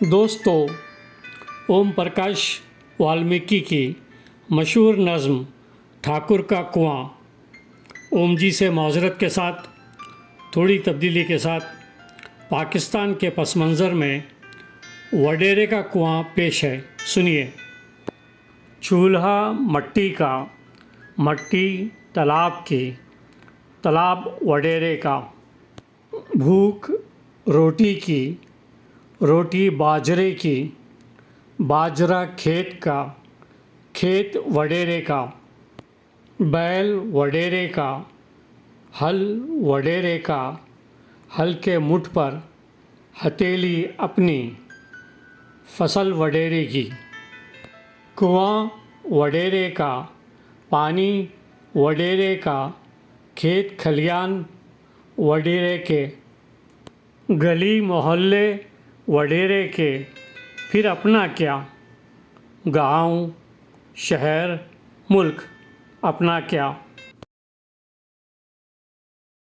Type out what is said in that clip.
दोस्तों, ओम प्रकाश वाल्मीकि की मशहूर नज़्म ठाकुर का कुआं ओम जी से माजरत के साथ थोड़ी तब्दीली के साथ पाकिस्तान के पस मंज़र में वडेरे का कुआं पेश है। सुनिए। चूल्हा मट्टी का, मट्टी तालाब की, तालाब वडेरे का। भूख रोटी की, रोटी बाजरे की, बाजरा खेत का, खेत वडेरे का। बैल वडेरे का, हल वडेरे का, हल के मुठ पर हथेली अपनी, फसल वडेरे की। कुआं वडेरे का, पानी वडेरे का, खेत खलियान वडेरे के, गली मोहल्ले वडेरे के, फिर अपना क्या, गांव शहर मुल्क अपना क्या।